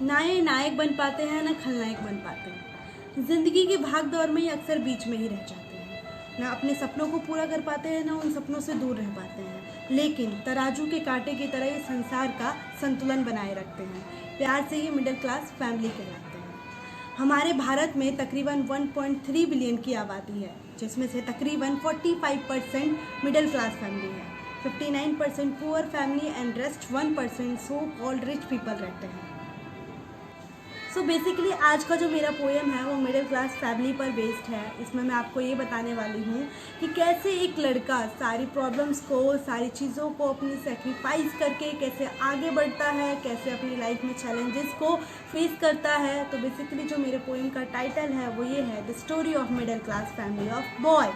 ना ये नायक बन पाते हैं ना खलनायक बन पाते हैं। ज़िंदगी की भाग दौड़ में ही अक्सर बीच में ही रह जाते हैं। ना अपने सपनों को पूरा कर पाते हैं ना उन सपनों से दूर रह पाते हैं, लेकिन तराजू के कांटे की तरह ये संसार का संतुलन बनाए रखते हैं। प्यार से ये मिडिल क्लास फैमिली कहलाते हैं। हमारे भारत में तकरीबन 1.3 बिलियन की आबादी है, जिसमें से तकरीबन 45% मिडिल क्लास फैमिली है, 59% poor family and rest 1% so called rich people रहते हैं। सो बेसिकली आज का जो मेरा पोएम है वो मिडिल क्लास फैमिली पर बेस्ड है। इसमें मैं आपको ये बताने वाली हूँ कि कैसे एक लड़का सारी प्रॉब्लम्स को, सारी चीज़ों को अपनी सेक्रीफाइस करके कैसे आगे बढ़ता है, कैसे अपनी लाइफ में चैलेंजेस को फेस करता है। तो बेसिकली जो मेरे पोएम का टाइटल है वो ये है, the story of middle class family of boy.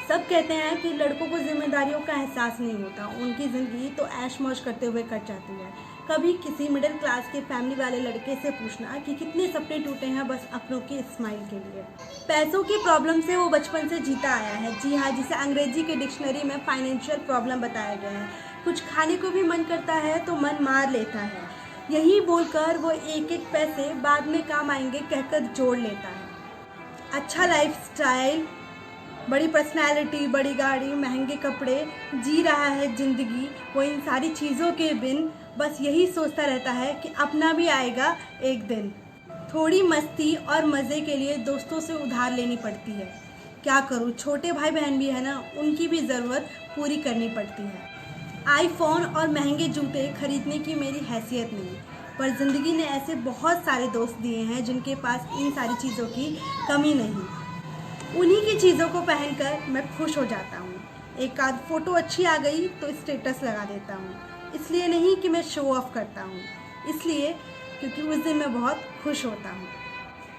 सब कहते हैं कि लड़कों को जिम्मेदारियों का एहसास नहीं होता, उनकी ज़िंदगी तो ऐश मौज करते हुए कट जाती है। कभी किसी मिडिल क्लास के फैमिली वाले लड़के से पूछना कि कितने सपने टूटे हैं बस अपनों की स्माइल के लिए। पैसों की प्रॉब्लम से वो बचपन से जीता आया है, जी हाँ, जिसे अंग्रेजी के डिक्शनरी में फाइनेंशियल प्रॉब्लम बताया गया है। कुछ खाने को भी मन करता है तो मन मार लेता है, यही बोलकर वो एक एक पैसे बाद में काम आएंगे कहकर जोड़ लेता है। अच्छा लाइफ स्टाइल, बड़ी पर्सनैलिटी, बड़ी गाड़ी, महंगे कपड़े, जी रहा है ज़िंदगी वो इन सारी चीज़ों के बिन बस यही सोचता रहता है कि अपना भी आएगा एक दिन। थोड़ी मस्ती और मज़े के लिए दोस्तों से उधार लेनी पड़ती है। क्या करूँ, छोटे भाई बहन भी है ना, उनकी भी ज़रूरत पूरी करनी पड़ती है। आईफोन और महंगे जूते खरीदने की मेरी हैसियत नहीं, पर ज़िंदगी ने ऐसे बहुत सारे दोस्त दिए हैं जिनके पास इन सारी चीज़ों की कमी नहीं। उन्हीं की चीज़ों को पहनकर मैं खुश हो जाता हूँ। एक आध फ़ोटो अच्छी आ गई तो स्टेटस लगा देता हूँ, इसलिए नहीं कि मैं शो ऑफ करता हूँ, इसलिए क्योंकि उस दिन मैं बहुत खुश होता हूँ।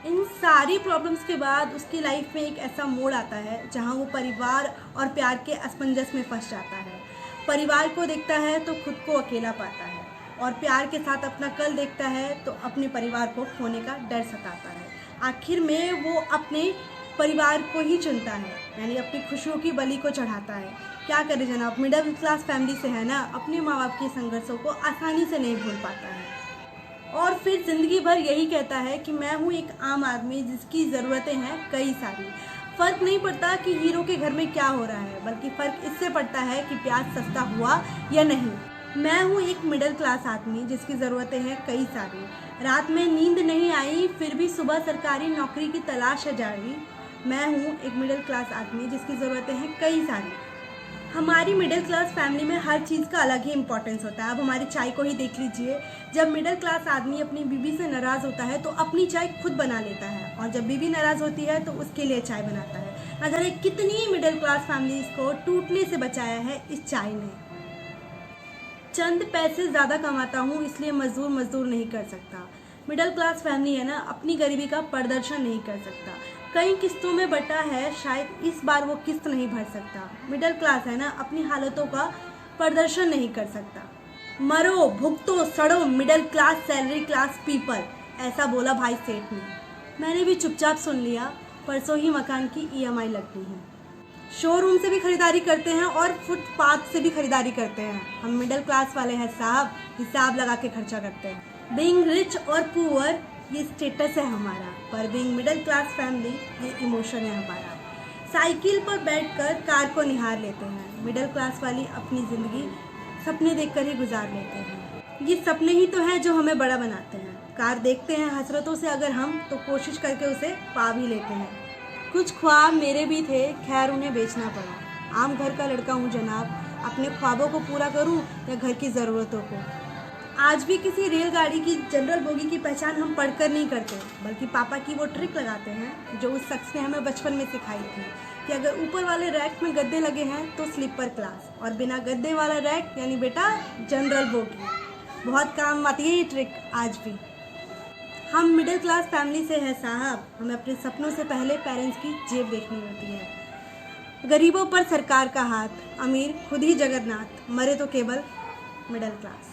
इन सारी प्रॉब्लम्स के बाद उसकी लाइफ में एक ऐसा मोड़ आता है जहाँ वो परिवार और प्यार के असमंजस में फंस जाता है। परिवार को देखता है तो खुद को अकेला पाता है, और प्यार के साथ अपना कल देखता है तो अपने परिवार को खोने का डर सताता है। आखिर में वो अपने परिवार को ही चुनता है, यानी अपनी खुशियों की बलि को चढ़ाता है। क्या करे जनाब, मिडिल क्लास फैमिली से है ना, अपने माँ बाप के संघर्षों को आसानी से नहीं भूल पाता है, और फिर ज़िंदगी भर यही कहता है कि मैं हूँ एक आम आदमी जिसकी ज़रूरतें हैं कई सारी। फ़र्क नहीं पड़ता कि हीरो के घर में क्या हो रहा है, बल्कि फ़र्क इससे पड़ता है कि प्याज सस्ता हुआ या नहीं। मैं हूँ एक मिडिल क्लास आदमी जिसकी ज़रूरतें हैं कई सारी। रात में नींद नहीं आई फिर भी सुबह सरकारी नौकरी की तलाश है जारी। मैं हूँ एक मिडिल क्लास आदमी जिसकी ज़रूरतें हैं कई सारी। हमारी मिडिल क्लास फैमिली में हर चीज़ का अलग ही इंपॉर्टेंस होता है। अब हमारी चाय को ही देख लीजिए, जब मिडिल क्लास आदमी अपनी बीवी से नाराज़ होता है तो अपनी चाय खुद बना लेता है, और जब बीवी नाराज़ होती है तो उसके लिए चाय बनाता है। न जाने कितनी मिडिल क्लास फैमिलीज़ को टूटने से बचाया है इस चाय ने। चंद पैसे ज़्यादा कमाता हूँ इसलिए मजदूर नहीं कर सकता। मिडिल क्लास फैमिली है ना, अपनी गरीबी का प्रदर्शन नहीं कर सकता। कई किस्तों में बटा है, शायद इस बार वो किस्त नहीं भर सकता। मिडिल क्लास है ना, अपनी हालतों का प्रदर्शन नहीं कर सकता। मरो भुगतो सड़ो middle class salary class people, ऐसा बोला भाई सेठ ने। मैंने भी चुपचाप सुन लिया। परसों ही मकान की EMI लगनी है। शोरूम से भी खरीदारी करते हैं और फुटपाथ से भी खरीदारी करते हैं। हम मिडिल क्लास वाले हैं साहब, हिसाब लगा के खर्चा करते हैं। बीइंग रिच और पुअर ये स्टेटस है हमारा, पर बीइंग मिडिल क्लास फैमिली ये इमोशन है हमारा। साइकिल पर बैठकर कार को निहार लेते हैं। मिडिल क्लास वाली अपनी ज़िंदगी सपने देखकर ही गुजार लेते हैं। ये सपने ही तो हैं जो हमें बड़ा बनाते हैं। कार देखते हैं हसरतों से अगर हम, तो कोशिश करके उसे पा भी लेते हैं। कुछ ख्वाब मेरे भी थे, खैर उन्हें बेचना पड़ा। आम घर का लड़का हूँ जनाब, अपने ख्वाबों को पूरा करूँ या घर की ज़रूरतों को। आज भी किसी रेलगाड़ी की जनरल बोगी की पहचान हम पढ़कर नहीं करते, बल्कि पापा की वो ट्रिक लगाते हैं जो उस शख्स ने हमें बचपन में सिखाई थी कि अगर ऊपर वाले रैक में गद्दे लगे हैं तो स्लीपर क्लास, और बिना गद्दे वाला रैक यानी बेटा जनरल बोगी। बहुत काम आती है ये ट्रिक आज भी। हम मिडिल क्लास फैमिली से हैं साहब, हमें अपने सपनों से पहले पेरेंट्स की जेब देखनी होती है। गरीबों पर सरकार का हाथ, अमीर खुद ही जगन्नाथ, मरे तो केवल मिडिल क्लास।